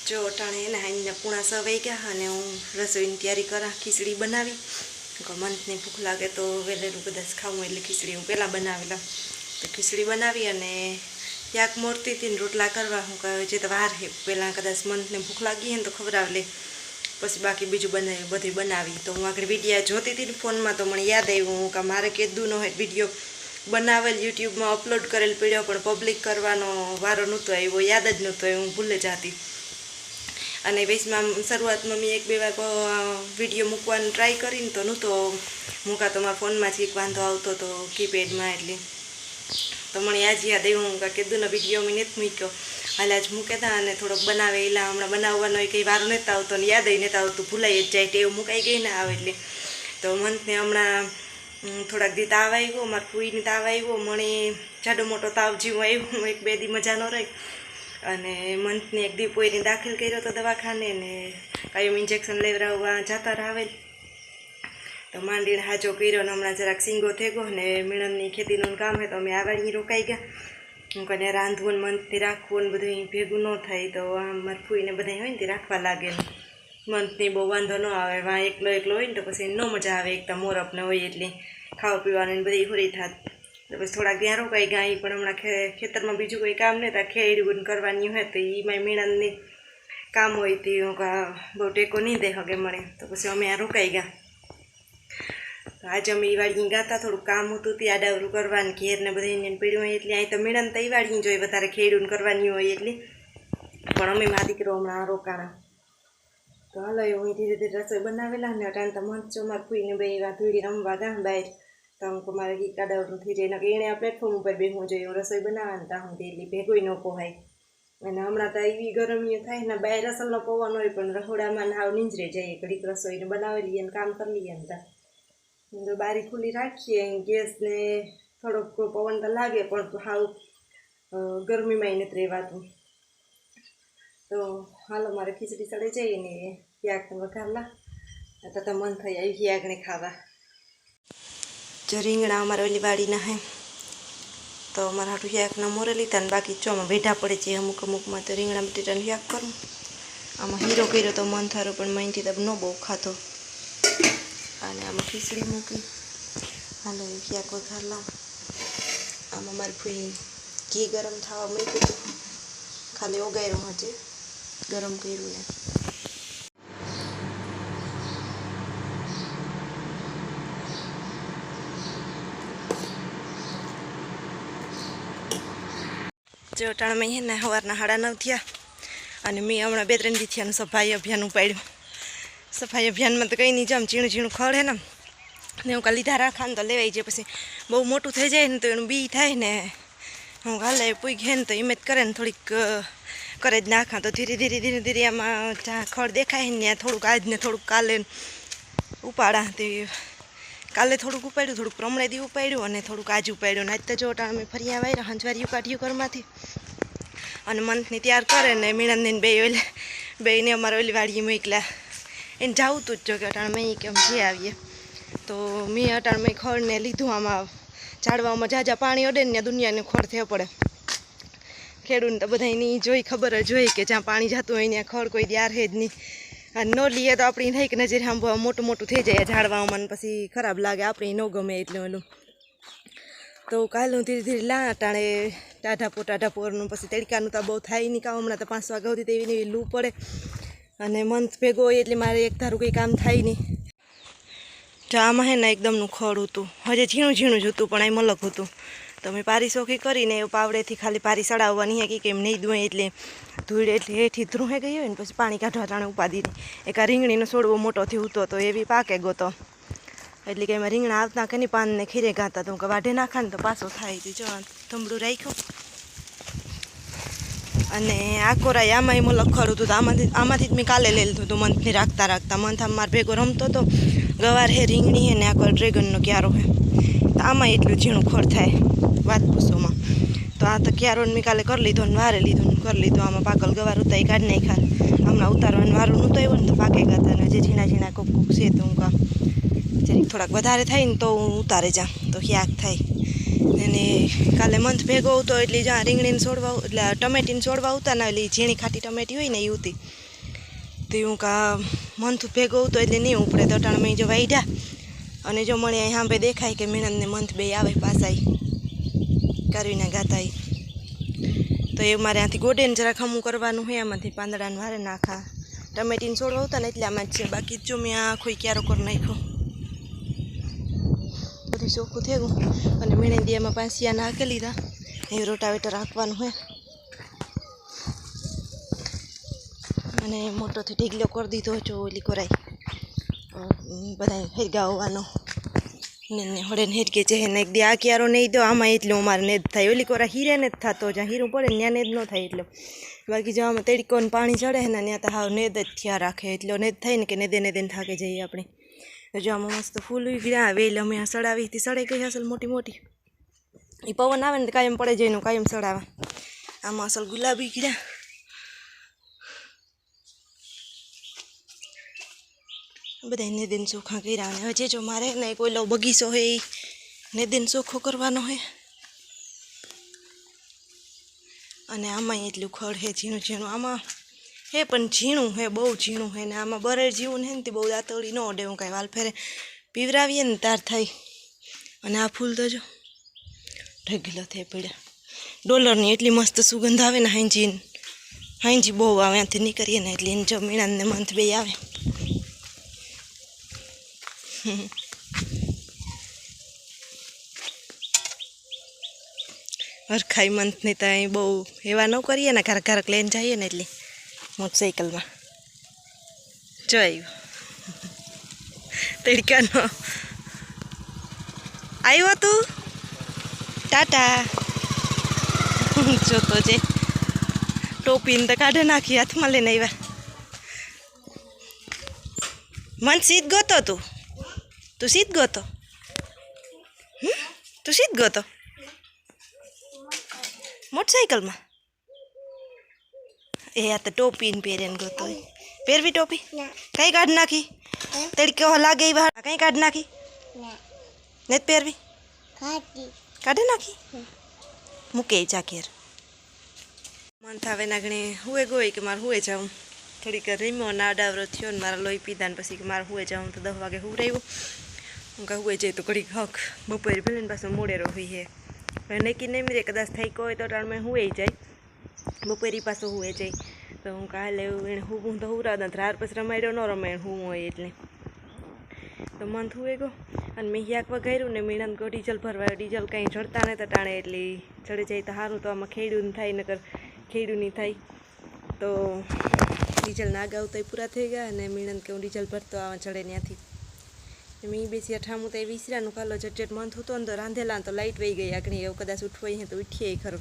જો અટાણે એને આઈને પૂણા 6 વાગ્યા અને હું રસોઈની તૈયારી કરા ખીચડી બનાવી મંથને ભૂખ લાગે તો વહેલેલું કદાચ ખાવું એટલે ખીચડી હું પહેલાં બનાવેલા તો ખીચડી બનાવી અને શાક મોરતી હતી ને રોટલા કરવા હું કહે જે તો વાર હે પહેલાં કદાચ મંથને ભૂખ લાગી હે ને તો ખવડાવી લે પછી બાકી બીજું બધી બનાવી તો હું આગળ વિડીયો જોતી હતી ને ફોનમાં તો મને યાદ આવ્યું કે મારે કીધું ન હોય વિડીયો બનાવેલ યુટ્યુબમાં અપલોડ કરેલ પીડ્યો પણ પબ્લિક કરવાનો વારો નહોતો આવ્યો યાદ જ નહોતો હું ભૂલે જતી અને વેસમાં શરૂઆતમાં મેં 1-2 વાર વિડીયો મૂકવાનું ટ્રાય કરીને તો નહોતો મૂકાતો મારા ફોનમાંથી એક વાંધો આવતો તો કીપેડમાં એટલે તો મને યાદ આવ્યું કે કીધુંનો વિડીયો મેં નથી મૂક્યો હાલ આજ મૂકેતા અને થોડોક બનાવે એલા હમણાં બનાવવાનો કંઈ વારો નહોતો આવતો ને યાદ નથી આવતું ભૂલાઈ જ જાય ટેવ મુકાઈ ગઈ ને આવે એટલે તો મંથને હમણાં થોડાક દી તાવ આવ્યો મારા ફૂઈને તાવ આવ્યો મને જાડો મોટો તાવ જેવું આવ્યું 1-2 દી મજા ન રહી અને મંથને એક દી પોઈને દાખલ કર્યો તો દવાખાને ને કાયમ ઇન્જેક્શન લેવડાવવા જતા રાવેલ તો માંડીને હાજો કર્યો ને હમણાં જરાક સિંગો થઈ ગયો ને મીણનની ખેતીનું કામ હે તો અમે આવાડી રોકાઈ ગયા હું કને રાંધવું ને મંથથી રાખવું ને બધું ભેગું ન થાય તો આમ મારા ફૂઈને બધા હોય ને તે રાખવા લાગે ને મંથની બહુ વાંધો ન આવે વાં એકલો હોય ને તો પછી ન મજા આવે એકતા મોરપને હોય એટલે ખાવા પીવાની બધી હોરી થાત તો પછી થોડાક ત્યાં રોકાઈ ગયા પણ હમણાં ખેતરમાં બીજું કોઈ કામ નહીં તો ખેડવું કરવાની હોય તો એમાં મીણનની કામ હોય તે બહુ ટેકો નહીં દે હગે મળે તો પછી અમે આ રોકાઈ ગયા આજે અમે એ વાળીને ગાતા થોડુંક કામ હતું તે આડાવરું કરવાનું ઘેર ને બધાને પીડ્યું હોય એટલે અહીં તો મીણન તો એ વાળીને જોઈએ વધારે ખેડૂને કરવાની હોય એટલે પણ અમે મા દીકરો હમણાં રોકાણા તો હાલો હું ધીરે ધીરે રસોઈ બનાવેલા ને અટાણ તો મંચો મારે ફૂઈને બે ધૂળી રમવા ગયા બહાર તો હું મારે ઘી કાડાવરું થઈ જાય કે એણે આ પ્લેટફોર્મ ઉપર બેસવું જોઈએ હું રસોઈ બનાવવાનું ત્યાં હું એટલી ભેગોય ન પોહાય અને હમણાં તો એવી ગરમીઓ થાય ને બહાર રસલનો પવન હોય પણ રસોડામાં હાવ નીંજરે જઈએ ઘડીક રસોઈને બનાવી લઈએ ને કામ કરી લઈએ ને ત્યાં બારી ખુલ્લી રાખીએ ગેસને થોડોક પવન તો લાગે પણ હાવ ગરમીમાં નથી રહેવાતું તો હાલો મારે ખીચડી ચડે જઈએ ને શાક વઘારલા તો મન થઈ આવી શાકને ખાવા જો રીંગણા અમારે ઓલી વાડીના હે તો અમારે હાટું શાકના મોરે લીધા ને બાકી ચોમાં વેઢા પડે છે અમુકમાં તો રીંગણા બટેટાનું શાક કરું આમાં હીરો કર્યો તો મન થારો પણ મહીથી તો ન બહુ ખાતો અને આમાં ખીચડી મૂકી હાલો શાક વઘાર લાવ આમાં મારી ફૂઈ ઘી ગરમ થવા મૂક્યું હતું ખાલી ઓગાયરું હજે ગરમ કર્યું ને જો ટાણમાં હે ને સવારના 9:30 થયા અને મેં હમણાં 2-3 દી થયાનું સફાઈ અભિયાન ઉપાડ્યું સફાઈ અભિયાનમાં તો કંઈ નહીં જમ ઝીણું ખડ હે ને હું કાં લીધા રાખા તો લેવાઈ જાય પછી બહુ મોટું થઈ જાય ને તો એનું બી થાય ને હું હાલે પૂઈ ઘે ને તો એમ જ કરે ને થોડીક કરે જ નાખા તો ધીરે ધીરે આમાં જ્યાં ખડ દેખાય ને ત્યાં થોડુંક આજને થોડુંક કાલે ઉપાડા તે કાલે થોડુંક ઉપાડ્યું થોડુંક પ્રમણે દી ઉપાડ્યું અને થોડુંક આજ ઉપાડ્યું ને આજ તો જો અમે ફરી આવ્યા હંજવારીયું કાઢ્યું ઘરમાંથી અને મંથની તૈયાર કરે ને મીણાને બેને અમારે ઓલી વાડીએ મોકલ્યા એને જાવું તું જ જો કે અટાણ મેં કે જે આવીએ તો મેં અટાણ મેં ખડને લીધું આમાં ઝાડવામાં ઝાઝા પાણી અડે ને દુનિયાને ખડ થયો પડે ખેડૂને તો બધાની જોઈ ખબર જ હોય કે જ્યાં પાણી જતું હોય ત્યાં ખડ કોઈ ત્યાર હે જ નહીં અને ન લઈએ તો આપણી નહીં કે નજરે આમ મોટું થઈ જાય ઝાડવામાં પછી ખરાબ લાગે આપણે ન ગમે એટલે ઓલું તો કાલે હું ધીરે લા ટાણે ટાઢાપોરનું પછી તડકાનું તો બહુ થાય નહીં કામ હમણાં તો 5 વાગ્યા સુધી તો એવી લૂ પડે અને મંથ ભેગો હોય એટલે મારે એક ધારું કંઈ કામ થાય નહીં તો આમાં હે ને એકદમનું ખડ હતું હજે ઝીણું જ હતું પણ અહીં મલક હતું તો મેં પારી સોખી કરીને એ પાવડેથી ખાલી પારી સડાવવાની હે કે કેમ નહીં દું એટલે ધૂળ એટલે હેઠી ધ્રુહે ગઈ હોય ને પછી પાણી કાઢવા ટાણે ઉપાડી એક આ રીંગણીનો છોડવો મોટો થયો હતો તો એવી પાકે ગયો એટલે કે એમાં રીંગણા આવતા કે નહીં પાનને ખીરે ગાતા તો કે વાઢે નાખા ને તો પાછો થાય તો જો થંભડું રાખ્યું અને આ કોરાય આમાં એમાં લખડું હતું તો આમાંથી જ મેં કાલે લઈ લીધું હતું મંથને રાખતા મંથ આમ મારો ભેગો રમતો હતો ગવાર હે રીંગણી હે ને આખો ડ્રેગનનો ક્યારો હે તો આમાં એટલું ઝીણું ખડ થાય વાત પૂછોમાં તો આ તો ક્યારોને મેં કાલે કરી લીધો ને વારે લીધું ને કરી લીધું આમાં પાકલ ગવાર ઉતારી કાઢી નાખ્યા હમણાં ઉતારવાનું વારું નહોતું આવ્યું ને તો પાકે ગયા ને જે ઝીણા કોક છે તો હું કામ જરીક થોડાક વધારે થાય ને તો હું ઉતારે જાઉં તો શાક થાય અને કાલે મંથ ભેગો હતો એટલે જ્યાં રીંગણીને છોડવા એટલે ટમેટીને છોડવા ઉતા ને એટલે ઝીણી ખાટી ટમેટી હોય ને એ ઉતી તો હું કા મંથ ભેગો હતો એટલે નહીં ઉપડે તો અટાણમાં જો વાઈઢા અને જો મને અહીં સાંભે દેખાય કે મીણંદને મંથ બે આવે પાછા કરવીને ગાતા તો એ મારે આથી ગોડેને જરાક હમું કરવાનું હોય આમાંથી પાંદડાને વારે નાખા ટમેટીને છોડવા ઉતા ને એટલે આમાં જ છે બાકી જો મેં આખો ક્યારો કરી નાખ્યો બધું ચોખ્ખું થયું અને મીણંદી એમાં પાંસિયા નાખી લીધા એ રોટાવેટર રાખવાનું હોય અને મોટોથી ઢીગલો કરી દીધો જો ઓલી કરાઈ બધા હેરગા હોવાનો ને હોડે હેરગે છે ને એક દી આ ક્યારો નહીં દો આમાં એટલું અમારે નેદ થાય ઓલી કોરા હીરે ને જ થતો જ્યાં હીરું પડે ને ત્યાં નેદ ન થાય એટલે બાકી જો આમાં તડકોને પાણી ચડે ને ત્યાં તો હાવ નેદ જ થયા રાખે એટલો નેદ થાય ને કે નેદે નેદે થાકે જઈએ આપણે જો આમાં મસ્ત ફૂલ ઉગડ્યા વેલ અમે આ સડાવી હતી સડાઈ ગઈ અસલ મોટી મોટી એ પવન આવે ને કાયમ પડે જઈને કાયમ સડાવા આમાં અસલ ગુલાબી ઉગડ્યા બધા નેદીને ચોખ્ખા કર્યા અને હજી જો મારે ને કોઈ લો બગીચો હોય એ નેદીને ચોખ્ખો કરવાનો હોય અને આમાં એટલું ખડ હે ઝીણું ઝીણું આમાં હે પણ ઝીણું હે બહુ ઝીણું હે ને આમાં બરેડ જીવું ને તે બહુ દાંતળી ન ઓડે હું કાંઈ વાલ ફેરે પીવરાવીએ ને તાર થાય અને આ ફૂલ તો જો ઢગલો થઈ પડ્યા ડોલરની એટલી મસ્ત સુગંધ આવે ને હાંજી બહુ આવે ત્યાંથી નીકળીએ ને એટલે એને જો મીણાને મંથ બે આવે હરખાઈ મંથની તો અહીં બહુ એવા ન કરીએ ને ઘરક ઘરક લઈને જઈએ ને એટલે મોટરસાઇકલમાં જોયું તડકાનો આવ્યો તું ટાટા જોતો છે ટોપીને તો કાઢે નાખી હાથમાં લઈને આવ્યા મન સીધ ગોતો તું સીધ ગોતો તું સીધ ગોતો મોટરસાઇકલમાં એ આ તો ટોપીને પહેરીને ગોતો પહેરવી ટોપી કઈ કાઢ નાખી તડકે લાગે એ બહાર કઈ કાઢ નાખી ને પહેરવી કાઢી નાખી મૂકે જા ઘેર મન થાવે નાગણે હુએ ગોય કે મારે હુએ જાઉં થોડીક રીમો નાડાવરો થયો ને મારા લોહી પીધા ને પછી કે મારે હુએ જાઉં તો 10 વાગે હુરાયું હું કાં હુએ જઈએ તો ઘડીક હક બપોરે ભલે ને પાછો મોડેરો હોય હે નક્કી નહીં મેરે કદાચ થઈ હોય તો ટાણમાં હુએ જાય બપોરી પાછો હુએ જાય તો હું કાલે એને હું તો હુરાવતા રાત પછી રમાડ્યો ન રમાય હું હોય એટલે તો મન હુએ ગયો અને મેં યાક વગાડ્યું ને મીણાને કહો ડીઝલ ભરવાયો ડીઝલ કંઈ ચડતા નહીં તો ટાણે એટલે ચડી જાય તો સારું તો આમાં ખેડૂને થાય નકર ખેડૂ નહીં થાય તો ડીઝલના અગાઉ તો પૂરા થઈ ગયા અને મીણાને કે હું ડીઝલ ભરતો આવા ચડે ત્યાંથી મેં બેસી અઠામું તો એ વિસરાનું કાલો ચટચટ મંથ હતો ને તો રાંધેલા તો લાઇટ વહી ગઈ આગળ એવું કદાચ ઉઠવાય તો ઉઠીએ ખરો